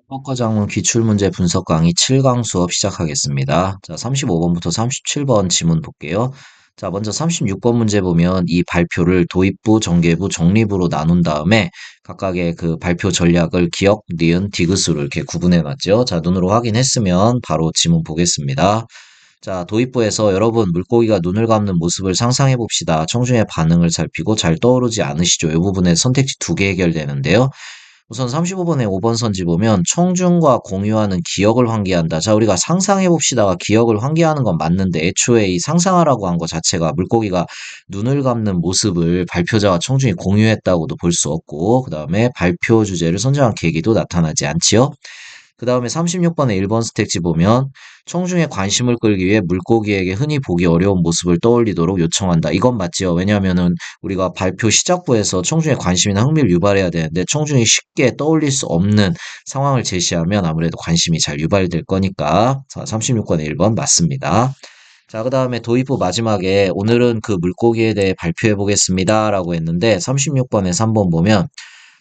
학과장문 기출문제 분석 강의 7강 수업 시작하겠습니다. 자, 35번부터 37번 지문 볼게요. 자, 먼저 36번 문제 보면 이 발표를 도입부, 정개부, 정리부로 나눈 다음에 각각의 그 발표 전략을 기역, 니은, 디귿으로 이렇게 구분해 놨죠. 자, 눈으로 확인했으면 바로 지문 보겠습니다. 자, 도입부에서 여러분 물고기가 눈을 감는 모습을 상상해 봅시다. 청중의 반응을 살피고 잘 떠오르지 않으시죠? 이 부분에 선택지 두 개 해결되는데요. 우선 35번에 5번 선지 보면 청중과 공유하는 기억을 환기한다. 자, 우리가 상상해 봅시다가 기억을 환기하는 건 맞는데 애초에 이 상상하라고 한 것 자체가 물고기가 눈을 감는 모습을 발표자와 청중이 공유했다고도 볼 수 없고, 그 다음에 발표 주제를 선정한 계기도 나타나지 않지요. 그 다음에 36번의 1번 스택지 보면 청중의 관심을 끌기 위해 물고기에게 흔히 보기 어려운 모습을 떠올리도록 요청한다. 이건 맞지요. 왜냐하면은 우리가 발표 시작부에서 청중의 관심이나 흥미를 유발해야 되는데 청중이 쉽게 떠올릴 수 없는 상황을 제시하면 아무래도 관심이 잘 유발될 거니까. 자, 36번의 1번 맞습니다. 자, 그 다음에 도입부 마지막에 오늘은 그 물고기에 대해 발표해 보겠습니다. 라고 했는데 36번에 3번 보면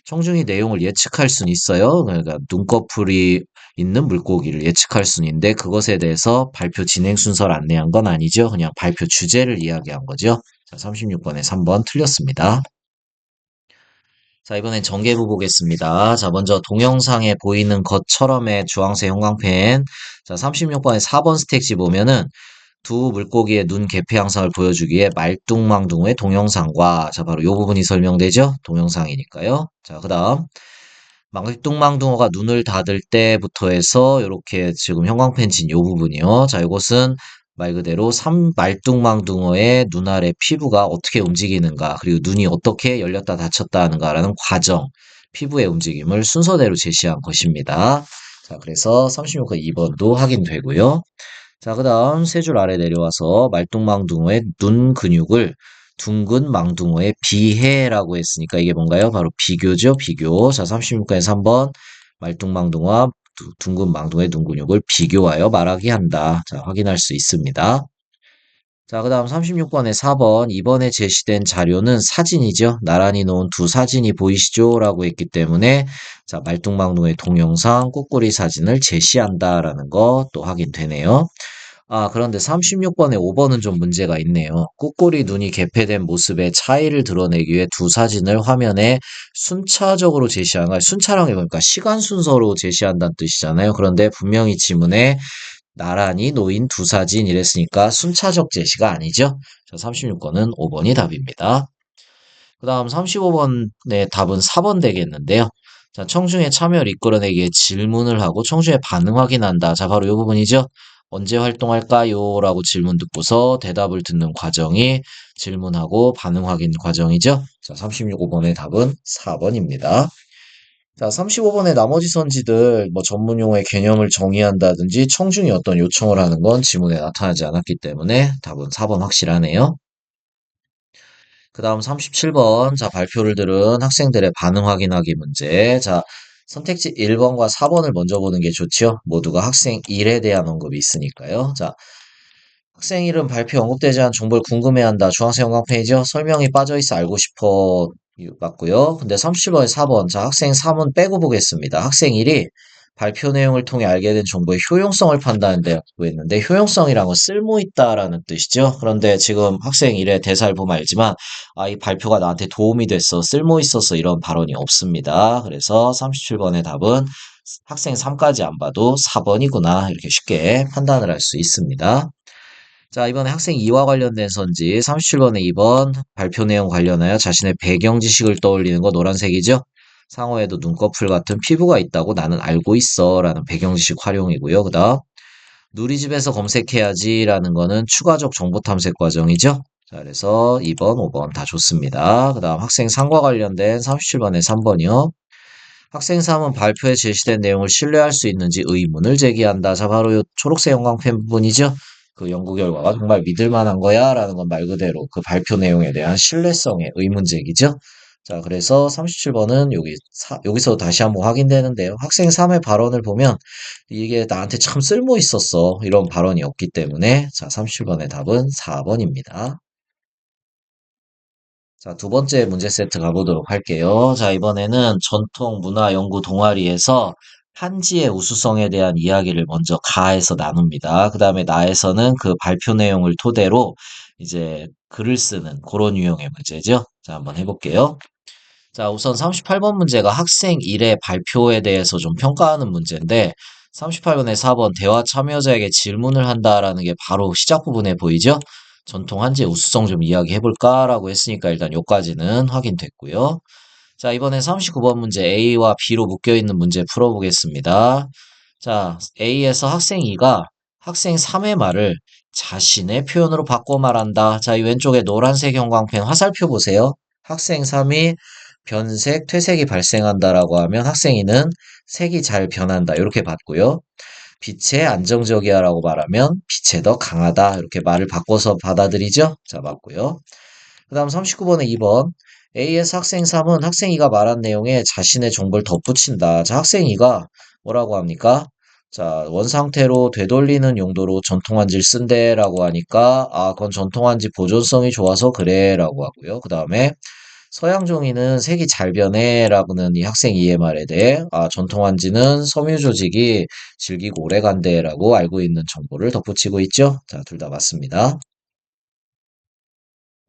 청중이 내용을 예측할 수는 있어요. 그러니까 눈꺼풀이 있는 물고기를 예측할 수는 있는데 그것에 대해서 발표 진행 순서를 안내한 건 아니죠. 그냥 발표 주제를 이야기한 거죠. 자, 36번에 3번 틀렸습니다. 자, 이번엔 전개부 보겠습니다. 자, 먼저 동영상에 보이는 것처럼의 주황색 형광펜. 자, 36번에 4번 스택지 보면은 두 물고기의 눈 개폐 양상을 보여주기에 말뚱망뚱의 동영상과 자, 바로 요 부분이 설명되죠. 동영상이니까요. 자, 그다음 망뚱망둥어가 눈을 닫을 때부터 해서 이렇게 지금 형광펜 친 요 부분이요. 자, 이것은 말 그대로 말뚱망둥어의 눈 아래 피부가 어떻게 움직이는가, 그리고 눈이 어떻게 열렸다 닫혔다 하는가라는 과정, 피부의 움직임을 순서대로 제시한 것입니다. 자, 그래서 36번 2번도 확인되고요. 자, 그 다음 세 줄 아래 내려와서 말뚱망둥어의 눈 근육을 둥근 망둥어의 비해라고 했으니까 이게 뭔가요? 바로 비교죠, 비교. 자, 36번에 3번 말뚱망둥어와 둥근 망둥어의 눈 근육을 비교하여 말하기 한다. 자, 확인할 수 있습니다. 자, 그 다음 36번에 4번, 이번에 제시된 자료는 사진이죠. 나란히 놓은 두 사진이 보이시죠? 라고 했기 때문에, 자, 말뚱망둥의 동영상, 꾸꾸리 사진을 제시한다라는 거 또 확인되네요. 아, 그런데 36번에 5번은 좀 문제가 있네요. 꾸꾸리 눈이 개폐된 모습의 차이를 드러내기 위해 두 사진을 화면에 순차적으로 제시하는, 순차라는 게 보니까 시간 순서로 제시한다는 뜻이잖아요. 그런데 분명히 지문에 나란히 놓인 두 사진 이랬으니까 순차적 제시가 아니죠. 자, 36번은 5번이 답입니다. 그 다음 35번의 답은 4번 되겠는데요. 자, 청중의 참여를 이끌어내기 위해 질문을 하고 청중의 반응 확인한다. 자, 바로 이 부분이죠. 언제 활동할까요? 라고 질문 듣고서 대답을 듣는 과정이 질문하고 반응 확인 과정이죠. 자, 36번의 답은 4번입니다. 자, 35번의 나머지 선지들, 뭐 전문 용어의 개념을 정의한다든지 청중이 어떤 요청을 하는 건 지문에 나타나지 않았기 때문에 답은 4번 확실하네요. 그 다음 37번. 자, 발표를 들은 학생들의 반응 확인하기 문제. 자, 선택지 1번과 4번을 먼저 보는 게 좋지요. 모두가 학생 1에 대한 언급이 있으니까요. 자, 학생 이름 발표 언급되지 않은 정보를 궁금해한다. 주황색 형광펜이죠. 설명이 빠져있어 알고 싶어. 맞고요. 근데 37번에 4번. 자, 학생 3은 빼고 보겠습니다. 학생 1이 발표 내용을 통해 알게 된 정보의 효용성을 판단한다고 했는데 효용성이란 건 쓸모있다라는 뜻이죠. 그런데 지금 학생 1의 대사를 보면 알지만 이 발표가 나한테 도움이 됐어, 쓸모있어서 이런 발언이 없습니다. 그래서 37번의 답은 학생 3까지 안 봐도 4번이구나 이렇게 쉽게 판단을 할 수 있습니다. 자, 이번에 학생 2와 관련된 선지 37번에 2번 발표 내용 관련하여 자신의 배경 지식을 떠올리는 거 노란색이죠. 상어에도 눈꺼풀 같은 피부가 있다고 나는 알고 있어 라는 배경 지식 활용이고요. 그 다음 누리집에서 검색해야지 라는 거는 추가적 정보 탐색 과정이죠. 자, 그래서 2번, 5번 다 좋습니다. 그 다음 학생 3과 관련된 37번에 3번이요. 학생 3은 발표에 제시된 내용을 신뢰할 수 있는지 의문을 제기한다. 자, 바로 이 초록색 형광펜 부분이죠. 그 연구 결과가 정말 믿을 만한 거야? 라는 건 말 그대로 그 발표 내용에 대한 신뢰성의 의문 제기죠. 자, 그래서 37번은 여기서 다시 한번 확인되는데요. 학생 3의 발언을 보면 이게 나한테 참 쓸모 있었어. 이런 발언이 없기 때문에 자, 37번의 답은 4번입니다. 자, 두 번째 문제 세트 가보도록 할게요. 자, 이번에는 전통 문화 연구 동아리에서 한지의 우수성에 대한 이야기를 먼저 가에서 나눕니다. 그 다음에 나에서는 그 발표 내용을 토대로 이제 글을 쓰는 그런 유형의 문제죠. 자, 한번 해볼게요. 자, 우선 38번 문제가 학생 일의 발표에 대해서 좀 평가하는 문제인데, 38번에 4번 대화 참여자에게 질문을 한다라는 게 바로 시작 부분에 보이죠? 전통 한지의 우수성 좀 이야기해볼까라고 했으니까 일단 요까지는 확인됐고요. 자, 이번엔 39번 문제 A와 B로 묶여있는 문제 풀어보겠습니다. 자, A에서 학생 2가 학생 3의 말을 자신의 표현으로 바꿔 말한다. 자, 이 왼쪽에 노란색 형광펜 화살표 보세요. 학생 3이 변색, 퇴색이 발생한다라고 하면 학생 2는 색이 잘 변한다. 이렇게 봤고요. 빛의 안정적이야라고 말하면 빛에 더 강하다. 이렇게 말을 바꿔서 받아들이죠? 자, 맞고요. 그 다음 39번에 2번. AS 학생 3은 학생 2가 말한 내용에 자신의 정보를 덧붙인다. 자, 학생 2가 뭐라고 합니까? 자, 원상태로 되돌리는 용도로 전통한지를 쓴대라고 하니까, 아, 그건 전통한지 보존성이 좋아서 그래라고 하고요. 그 다음에 서양 종이는 색이 잘 변해라고는 이 학생 2의 말에 대해, 아, 전통한지는 섬유 조직이 질기고 오래 간대라고 알고 있는 정보를 덧붙이고 있죠. 자, 둘 다 맞습니다.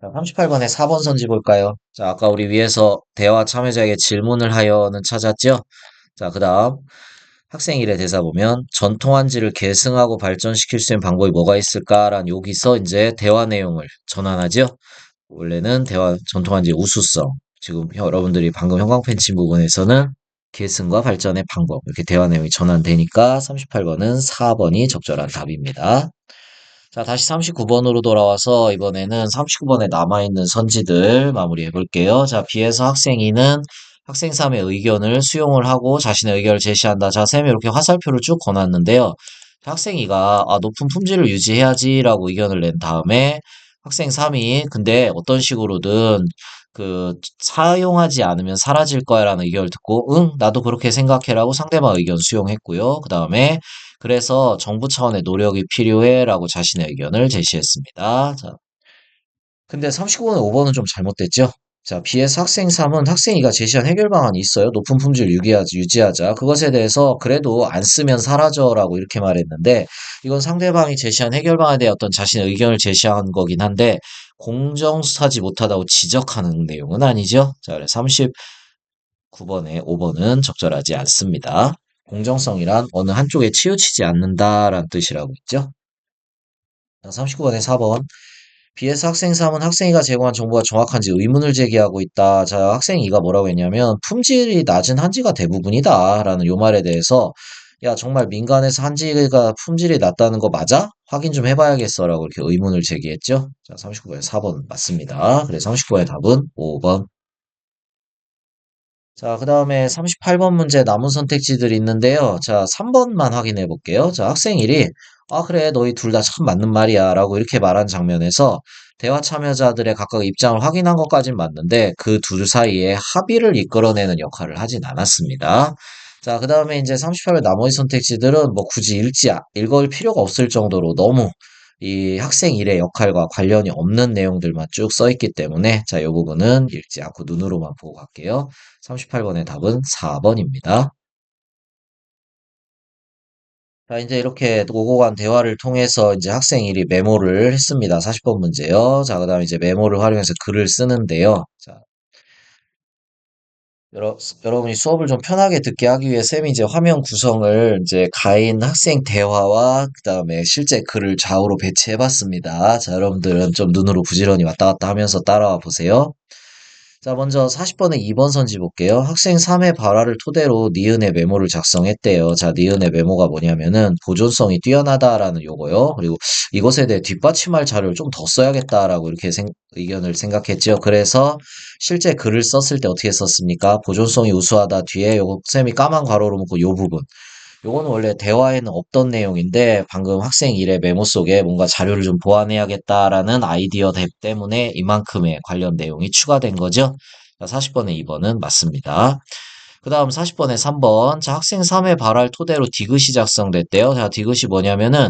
자, 38번에 4번 선지 볼까요? 자, 아까 우리 위에서 대화 참여자에게 질문을 하여는 찾았죠? 자, 그 다음 학생 일의 대사 보면 전통한지를 계승하고 발전시킬 수 있는 방법이 뭐가 있을까라는 여기서 이제 대화 내용을 전환하죠? 원래는 대화 전통한지 우수성, 지금 여러분들이 방금 형광펜 친 부분에서는 계승과 발전의 방법 이렇게 대화 내용이 전환되니까 38번은 4번이 적절한 답입니다. 자, 다시 39번으로 돌아와서 이번에는 39번에 남아있는 선지들 마무리해 볼게요. 자, B에서 학생 2는 학생 3의 의견을 수용을 하고 자신의 의견을 제시한다. 자, 쌤이 이렇게 화살표를 쭉 거놨는데요. 학생 2가 높은 품질을 유지해야지라고 의견을 낸 다음에 학생 3이 근데 어떤 식으로든 그 사용하지 않으면 사라질 거야라는 의견을 듣고 응, 나도 그렇게 생각해라고 상대방 의견 수용했고요. 그 다음에 그래서 정부 차원의 노력이 필요해라고 자신의 의견을 제시했습니다. 자, 근데 39번에 5번은 좀 잘못됐죠? 자, BS 학생 3은 학생 2가 제시한 해결 방안이 있어요. 높은 품질 유지하자. 그것에 대해서 그래도 안 쓰면 사라져라고 이렇게 말했는데 이건 상대방이 제시한 해결 방안에 대해 어떤 자신의 의견을 제시한 거긴 한데 공정수사지 못하다고 지적하는 내용은 아니죠. 자, 그래서 39번에 5번은 적절하지 않습니다. 공정성이란 어느 한쪽에 치우치지 않는다라는 뜻이라고 있죠. 39번에 4번. BS 학생 3은 학생이가 제공한 정보가 정확한지 의문을 제기하고 있다. 자, 학생 2가 뭐라고 했냐면 품질이 낮은 한지가 대부분이다. 라는 요 말에 대해서 야, 정말 민간에서 한지가 품질이 낮다는 거 맞아? 확인 좀 해봐야겠어. 라고 이렇게 의문을 제기했죠. 자, 39번에 4번 맞습니다. 그래서 39번의 답은 5번. 자, 그 다음에 38번 문제 남은 선택지들이 있는데요. 자, 3번만 확인해 볼게요. 자, 학생 1이, 아, 그래, 너희 둘 다 참 맞는 말이야. 라고 이렇게 말한 장면에서 대화 참여자들의 각각 입장을 확인한 것까진 맞는데 그 둘 사이에 합의를 이끌어내는 역할을 하진 않았습니다. 자, 그 다음에 이제 38번 나머지 선택지들은 뭐 굳이 읽을 필요가 없을 정도로 너무 이 학생 일의 역할과 관련이 없는 내용들만 쭉 써 있기 때문에 자, 이 부분은 읽지 않고 눈으로만 보고 갈게요. 38번의 답은 4번입니다. 자, 이제 이렇게 오고 간 대화를 통해서 이제 학생 일이 메모를 했습니다. 40번 문제요. 자, 그 다음에 이제 메모를 활용해서 글을 쓰는데요. 자, 여러분이 수업을 좀 편하게 듣게 하기 위해 쌤이 이제 화면 구성을 이제 가인 학생 대화와 그 다음에 실제 글을 좌우로 배치해 봤습니다. 자, 여러분들은 좀 눈으로 부지런히 왔다 갔다 하면서 따라와 보세요. 자, 먼저 40번의 2번 선지 볼게요. 학생 3의 발화를 토대로 니은의 메모를 작성했대요. 자, 니은의 메모가 뭐냐면은 보존성이 뛰어나다라는 요거요. 그리고 이것에 대해 뒷받침할 자료를 좀 더 써야겠다라고 이렇게 의견을 생각했죠. 그래서 실제 글을 썼을 때 어떻게 썼습니까? 보존성이 우수하다 뒤에 요거 쌤이 까만 괄호로 묶고 요 부분. 요거는 원래 대화에는 없던 내용인데 방금 학생 일의 메모 속에 뭔가 자료를 좀 보완해야겠다라는 아이디어 때문에 이만큼의 관련 내용이 추가된 거죠. 자, 40번에 2번은 맞습니다. 그 다음 40번에 3번. 자, 학생 3의 발화를 토대로 디귿이 작성됐대요. 자, 디귿이 뭐냐면은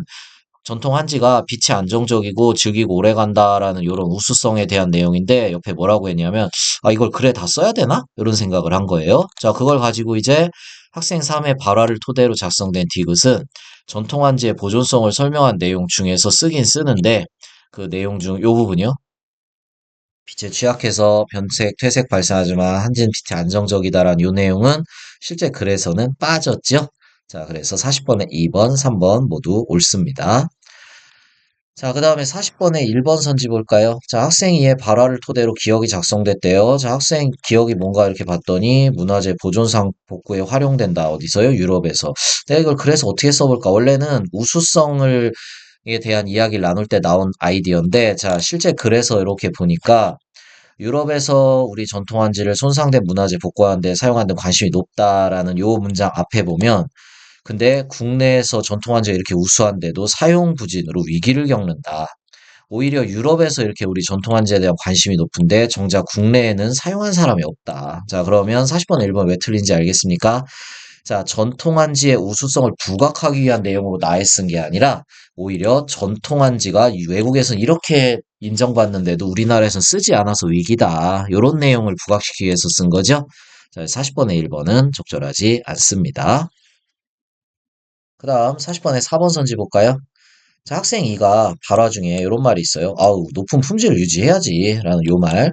전통 한지가 빛이 안정적이고 즐기고 오래 간다라는 이런 우수성에 대한 내용인데 옆에 뭐라고 했냐면 아 이걸 글에 다 써야 되나? 이런 생각을 한 거예요. 자, 그걸 가지고 이제 학생 3의 발화를 토대로 작성된 디귿은 전통한지의 보존성을 설명한 내용 중에서 쓰긴 쓰는데 그 내용 중 요 부분이요. 빛에 취약해서 변색, 퇴색 발생하지만 한지는 빛이 안정적이다라는 요 내용은 실제 글에서는 빠졌죠. 자, 그래서 40번에 2번, 3번 모두 옳습니다. 자, 그 다음에 40번에 1번 선지 볼까요? 자, 학생이 이에 발화를 토대로 기억이 작성됐대요. 자, 학생 기억이 뭔가 이렇게 봤더니 문화재 보존상 복구에 활용된다. 어디서요? 유럽에서. 내가 이걸 그래서 어떻게 써볼까? 원래는 우수성을 에 대한 이야기를 나눌 때 나온 아이디어인데, 자, 실제 글에서 이렇게 보니까 유럽에서 우리 전통한지를 손상된 문화재 복구하는 데 사용하는 데 관심이 높다라는 요 문장 앞에 보면 근데 국내에서 전통한지가 이렇게 우수한데도 사용 부진으로 위기를 겪는다. 오히려 유럽에서 이렇게 우리 전통한지에 대한 관심이 높은데 정작 국내에는 사용한 사람이 없다. 자, 그러면 40번 1번 왜 틀린지 알겠습니까? 자, 전통한지의 우수성을 부각하기 위한 내용으로 나에 쓴 게 아니라 오히려 전통한지가 외국에서는 이렇게 인정받는데도 우리나라에서는 쓰지 않아서 위기다. 이런 내용을 부각시키기 위해서 쓴 거죠. 자, 40번의 1번은 적절하지 않습니다. 그 다음 40번에 4번 선지 볼까요? 자, 학생 2가 발화 중에 이런 말이 있어요. 아우, 높은 품질을 유지해야지. 라는 요 말.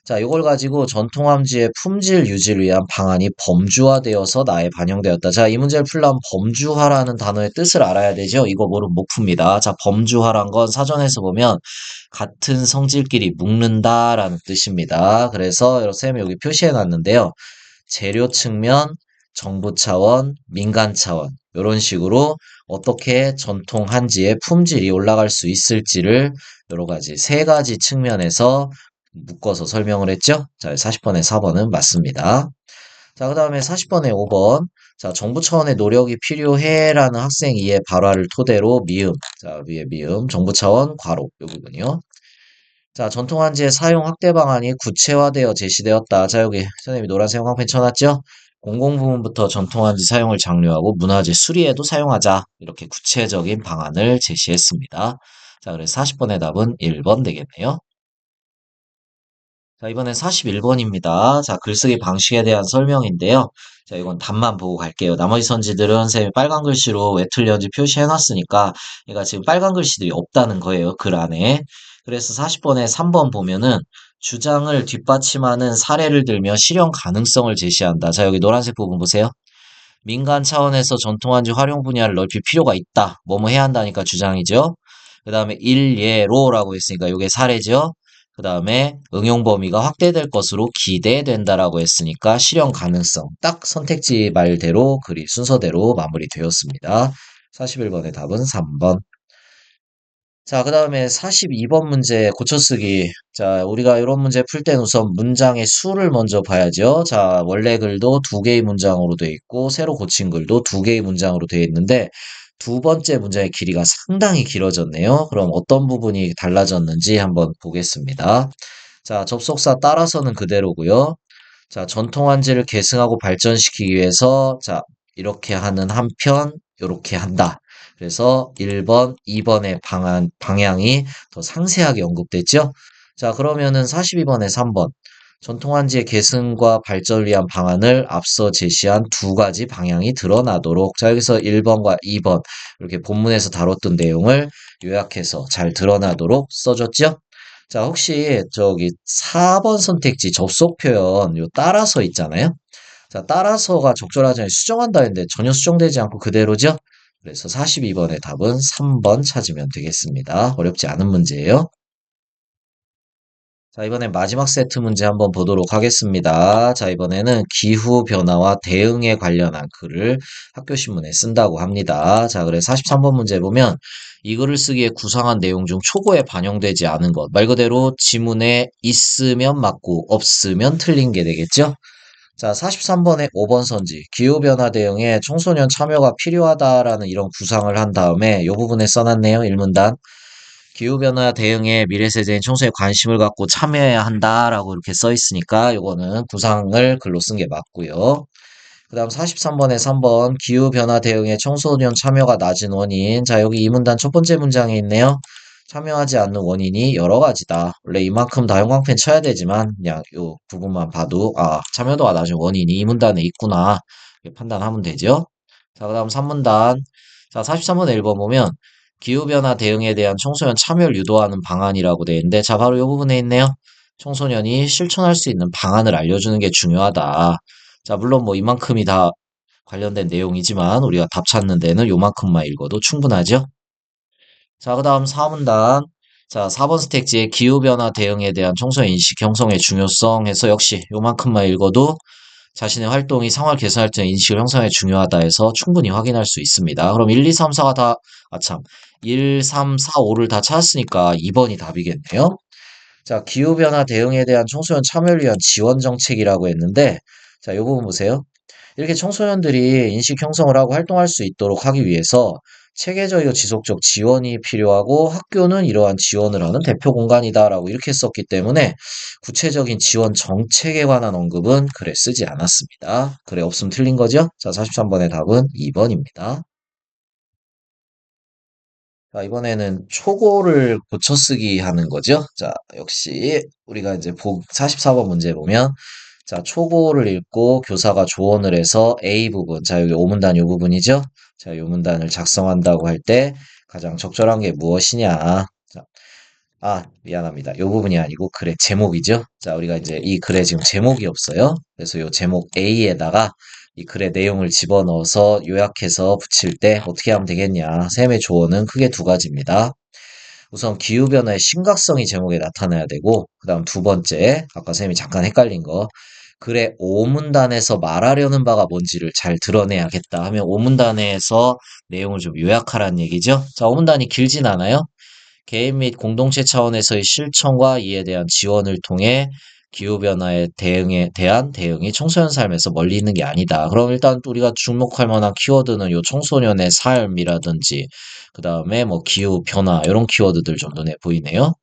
자, 이걸 가지고 전통함지의 품질 유지를 위한 방안이 범주화되어서 나에 반영되었다. 자, 이 문제를 풀려면 범주화라는 단어의 뜻을 알아야 되죠. 이거 모르면 못 풉니다. 자, 범주화란 건 사전에서 보면 같은 성질끼리 묶는다라는 뜻입니다. 그래서 쌤이 여기 표시해 놨는데요. 재료 측면, 정부 차원, 민간 차원 이런 식으로 어떻게 전통 한지의 품질이 올라갈 수 있을지를 여러 가지 세 가지 측면에서 묶어서 설명을 했죠. 자, 40번에 4번은 맞습니다. 자, 그 다음에 40번에 5번. 자, 정부 차원의 노력이 필요해라는 학생 이의 발화를 토대로 미음. 자, 위에 미음. 정부 차원 괄호. 요 부분이요. 자, 전통한지의 사용 확대 방안이 구체화되어 제시되었다. 자, 여기 선생님이 노란색 황펜 쳐놨죠? 공공부문부터 전통한지 사용을 장려하고 문화재 수리에도 사용하자. 이렇게 구체적인 방안을 제시했습니다. 자, 그래서 40번의 답은 1번 되겠네요. 자, 이번엔 41번입니다. 자, 글쓰기 방식에 대한 설명인데요. 자, 이건 답만 보고 갈게요. 나머지 선지들은 선생님이 빨간 글씨로 왜 틀렸는지 표시해놨으니까 얘가 지금 빨간 글씨들이 없다는 거예요. 글 안에. 그래서 40번에 3번 보면은 주장을 뒷받침하는 사례를 들며 실현 가능성을 제시한다. 자, 여기 노란색 부분 보세요. 민간 차원에서 전통한지 활용 분야를 넓힐 필요가 있다. 뭐뭐 해야 한다니까 주장이죠. 그 다음에 일예로라고 했으니까 이게 사례죠. 그 다음에 응용 범위가 확대될 것으로 기대된다라고 했으니까 실현 가능성. 딱 선택지 말대로 글이 순서대로 마무리되었습니다. 41번의 답은 3번. 자, 그 다음에 42번 문제 고쳐쓰기. 자, 우리가 이런 문제 풀 때는 우선 문장의 수를 먼저 봐야죠. 자, 원래 글도 두 개의 문장으로 되어 있고, 새로 고친 글도 두 개의 문장으로 되어 있는데, 두 번째 문장의 길이가 상당히 길어졌네요. 그럼 어떤 부분이 달라졌는지 한번 보겠습니다. 자, 접속사 따라서는 그대로고요. 자, 전통한지를 계승하고 발전시키기 위해서, 자, 이렇게 하는 한편, 이렇게 한다. 그래서 1번, 2번의 방향이 더 상세하게 언급됐죠? 자, 그러면은 42번에 3번. 전통한지의 계승과 발전을 위한 방안을 앞서 제시한 두 가지 방향이 드러나도록. 자, 여기서 1번과 2번. 이렇게 본문에서 다뤘던 내용을 요약해서 잘 드러나도록 써줬죠? 자, 혹시 저기 4번 선택지 접속 표현 요 따라서 있잖아요. 자, 따라서가 적절하지 않게 수정한다 했는데 전혀 수정되지 않고 그대로죠? 그래서 42번의 답은 3번 찾으면 되겠습니다. 어렵지 않은 문제예요. 자, 이번엔 마지막 세트 문제 한번 보도록 하겠습니다. 자, 이번에는 기후변화와 대응에 관련한 글을 학교신문에 쓴다고 합니다. 자, 그래서 43번 문제 보면 이 글을 쓰기에 구상한 내용 중 초고에 반영되지 않은 것. 말 그대로 지문에 있으면 맞고 없으면 틀린 게 되겠죠? 자, 43번에 5번 선지. 기후변화 대응에 청소년 참여가 필요하다라는 이런 구상을 한 다음에 이 부분에 써놨네요. 1문단. 기후변화 대응에 미래세대인 청소에 관심을 갖고 참여해야 한다라고 이렇게 써 있으니까 요거는 구상을 글로 쓴 게 맞고요. 그 다음 43번에 3번 기후변화 대응에 청소년 참여가 낮은 원인. 자, 여기 이 문단 첫 번째 문장에 있네요. 참여하지 않는 원인이 여러 가지다. 원래 이만큼 다 형광펜 쳐야 되지만 그냥 요 부분만 봐도 아, 참여도가 낮은 원인이 이 문단에 있구나. 이렇게 판단하면 되죠. 자, 그 다음 3문단. 자, 43번에 1번 보면 기후변화 대응에 대한 청소년 참여를 유도하는 방안이라고 되어 있는데, 자, 바로 이 부분에 있네요. 청소년이 실천할 수 있는 방안을 알려주는 게 중요하다. 자, 물론 뭐 이만큼이 다 관련된 내용이지만 우리가 답 찾는 데는 요만큼만 읽어도 충분하죠. 자, 그 다음 4문단. 자, 4번 스택지의 기후변화 대응에 대한 청소년 인식 형성의 중요성 해서 역시 요만큼만 읽어도 자신의 활동이 생활 개선할 때 인식을 형성에 중요하다 해서 충분히 확인할 수 있습니다. 그럼 1, 2, 3, 4가 다, 아 참, 1, 3, 4, 5를 다 찾았으니까 2번이 답이겠네요. 자, 기후변화 대응에 대한 청소년 참여를 위한 지원 정책이라고 했는데, 자, 이 부분 보세요. 이렇게 청소년들이 인식 형성을 하고 활동할 수 있도록 하기 위해서 체계적이고 지속적 지원이 필요하고 학교는 이러한 지원을 하는 대표 공간이다라고 이렇게 썼기 때문에 구체적인 지원 정책에 관한 언급은 글에 쓰지 않았습니다. 글에 없으면 틀린 거죠? 자, 43번의 답은 2번입니다. 자, 이번에는 초고를 고쳐쓰기 하는 거죠. 자, 역시 우리가 이제 44번 문제 보면 자, 초고를 읽고 교사가 조언을 해서 A 부분, 자, 여기 오문단 요 부분이죠. 자, 요 문단을 작성한다고 할 때 가장 적절한 게 무엇이냐. 자, 미안합니다. 요 부분이 아니고 글의 제목이죠. 자, 우리가 이제 이 글에 지금 제목이 없어요. 그래서 요 제목 A에다가 이 글의 내용을 집어넣어서 요약해서 붙일 때 어떻게 하면 되겠냐. 쌤의 조언은 크게 두 가지입니다. 우선 기후변화의 심각성이 제목에 나타나야 되고, 그 다음 두 번째, 아까 쌤이 잠깐 헷갈린 거, 글의 오문단에서 말하려는 바가 뭔지를 잘 드러내야겠다 하면 오문단에서 내용을 좀 요약하라는 얘기죠. 자, 오문단이 길진 않아요. 개인 및 공동체 차원에서의 실천과 이에 대한 지원을 통해 기후변화에 대응에 대한 대응이 청소년 삶에서 멀리 있는 게 아니다. 그럼 일단 우리가 주목할 만한 키워드는 요 청소년의 삶이라든지, 그 다음에 뭐 기후변화, 이런 키워드들 좀 눈에 보이네요.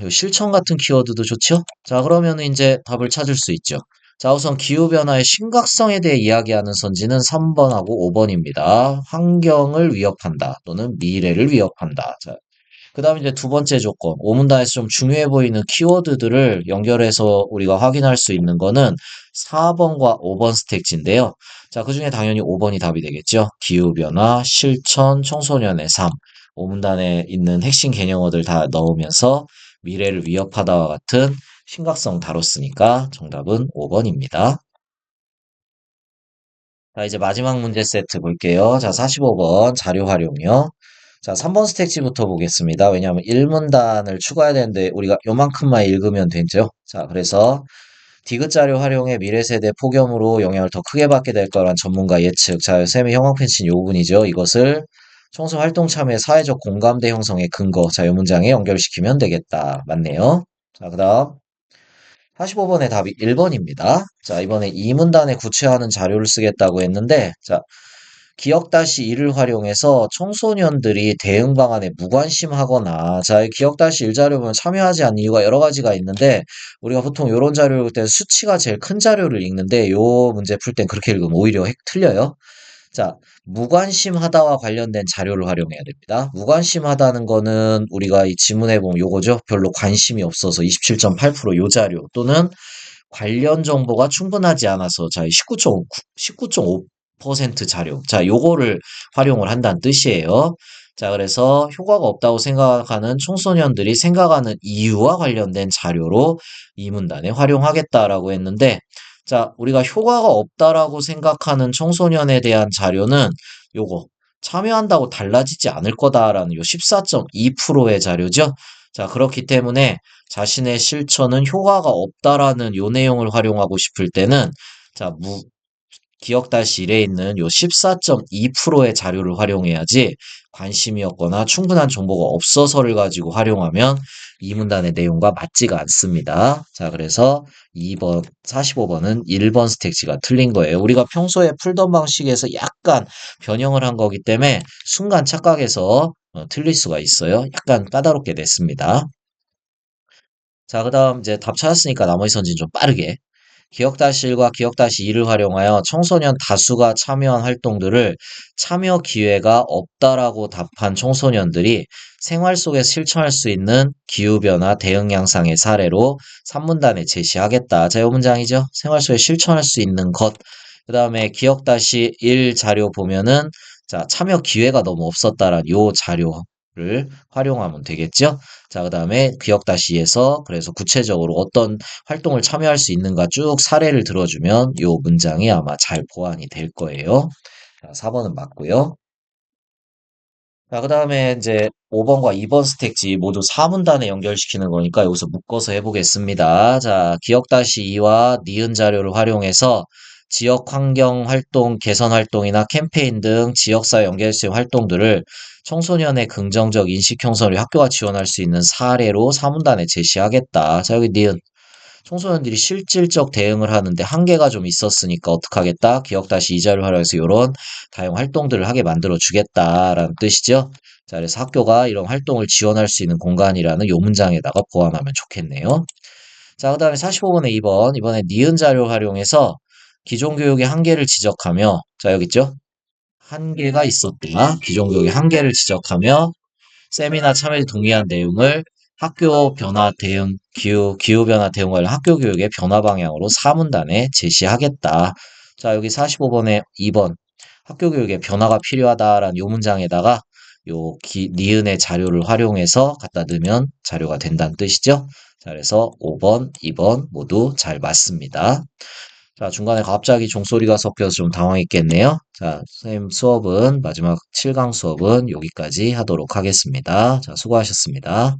요 실천 같은 키워드도 좋죠? 자, 그러면 이제 답을 찾을 수 있죠. 자, 우선 기후변화의 심각성에 대해 이야기하는 선지는 3번하고 5번입니다. 환경을 위협한다 또는 미래를 위협한다. 자, 그 다음에 이제 두 번째 조건, 오문단에서 좀 중요해 보이는 키워드들을 연결해서 우리가 확인할 수 있는 거는 4번과 5번 스택지인데요. 자, 그 중에 당연히 5번이 답이 되겠죠. 기후변화, 실천, 청소년의 삶. 오문단에 있는 핵심 개념어들 다 넣으면서 미래를 위협하다와 같은 심각성 다뤘으니까 정답은 5번입니다. 자, 이제 마지막 문제 세트 볼게요. 자, 45번 자료 활용요. 자, 3번 스택지부터 보겠습니다. 왜냐하면 1문단을 추가해야 되는데 우리가 요만큼만 읽으면 되죠. 자, 그래서 디귿 자료 활용에 미래 세대 폭염으로 영향을 더 크게 받게 될 거란 전문가 예측. 자, 쌤이 형광펜친 요 부분이죠. 이것을 청소 활동 참여의 사회적 공감대 형성의 근거. 자, 요 문장에 연결시키면 되겠다. 맞네요. 자, 그다음 45번의 답이 1번입니다. 자, 이번에 2문단에 구체화하는 자료를 쓰겠다고 했는데, 자, 기억-1을 활용해서 청소년들이 대응 방안에 무관심하거나, 자, 이 기억-1 자료 보면 참여하지 않는 이유가 여러 가지가 있는데, 우리가 보통 이런 자료를 볼 때 수치가 제일 큰 자료를 읽는데, 요 문제 풀 땐 그렇게 읽으면 오히려 틀려요. 자, 무관심하다와 관련된 자료를 활용해야 됩니다. 무관심하다는 거는 우리가 이 지문에 보면 요거죠. 별로 관심이 없어서 27.8%요 자료 또는 관련 정보가 충분하지 않아서 자, 19.5% 자료. 자, 요거를 활용을 한다는 뜻이에요. 자, 그래서 효과가 없다고 생각하는 청소년들이 생각하는 이유와 관련된 자료로 이 문단에 활용하겠다라고 했는데, 자, 우리가 효과가 없다라고 생각하는 청소년에 대한 자료는 요거 참여한다고 달라지지 않을 거다라는 요 14.2%의 자료죠. 자, 그렇기 때문에 자신의 실천은 효과가 없다라는 요 내용을 활용하고 싶을 때는 자, 기억-1에 있는 요 14.2%의 자료를 활용해야지 관심이 없거나 충분한 정보가 없어서를 가지고 활용하면 이 문단의 내용과 맞지가 않습니다. 자, 그래서 2번, 45번은 1번 스택지가 틀린 거예요. 우리가 평소에 풀던 방식에서 약간 변형을 한 거기 때문에 순간 착각해서 틀릴 수가 있어요. 약간 까다롭게 됐습니다. 자, 그 다음 이제 답 찾았으니까 나머지 선진 좀 빠르게. 기억다실과 기억다시2를 활용하여 청소년 다수가 참여한 활동들을 참여 기회가 없다라고 답한 청소년들이 생활 속에 실천할 수 있는 기후변화 대응 양상의 사례로 3문단에 제시하겠다. 자, 이 문장이죠. 생활 속에 실천할 수 있는 것. 그 다음에 기억-1 자료 보면은, 자, 참여 기회가 너무 없었다란 요 자료를 활용하면 되겠죠? 자, 그 다음에 기억-2에서 그래서 구체적으로 어떤 활동을 참여할 수 있는가 쭉 사례를 들어주면 요 문장이 아마 잘 보완이 될 거예요. 자, 4번은 맞고요. 자, 그 다음에 이제 5번과 2번 스택지 모두 4문단에 연결시키는 거니까 여기서 묶어서 해보겠습니다. 자, 기억-2와 니은 자료를 활용해서 지역 환경 활동, 개선 활동이나 캠페인 등 지역사회 연결할 수 있는 활동들을 청소년의 긍정적 인식 형성을 학교가 지원할 수 있는 사례로 4문단에 제시하겠다. 자, 여기 니은. 청소년들이 실질적 대응을 하는데 한계가 좀 있었으니까 어떡하겠다? 기억 이자를 활용해서 이런 다양 활동들을 하게 만들어 주겠다라는 뜻이죠. 자, 그래서 학교가 이런 활동을 지원할 수 있는 공간이라는 요 문장에다가 보완하면 좋겠네요. 자, 그 다음에 45번에 2번. 이번에 니은 자료 활용해서 기존 교육의 한계를 지적하며, 자, 여기 있죠? 한계가 있었다. 기존 교육의 한계를 지적하며 세미나 참여에 동의한 내용을 학교 변화 대응, 기후 변화 대응 관련 학교 교육의 변화 방향으로 4문단에 제시하겠다. 자, 여기 45번에 2번. 학교 교육에 변화가 필요하다라는 요 문장에다가 니은의 자료를 활용해서 갖다 넣으면 자료가 된다는 뜻이죠. 자, 그래서 5번, 2번 모두 잘 맞습니다. 자, 중간에 갑자기 종소리가 섞여서 좀 당황했겠네요. 자, 선생님 수업은, 마지막 7강 수업은 여기까지 하도록 하겠습니다. 자, 수고하셨습니다.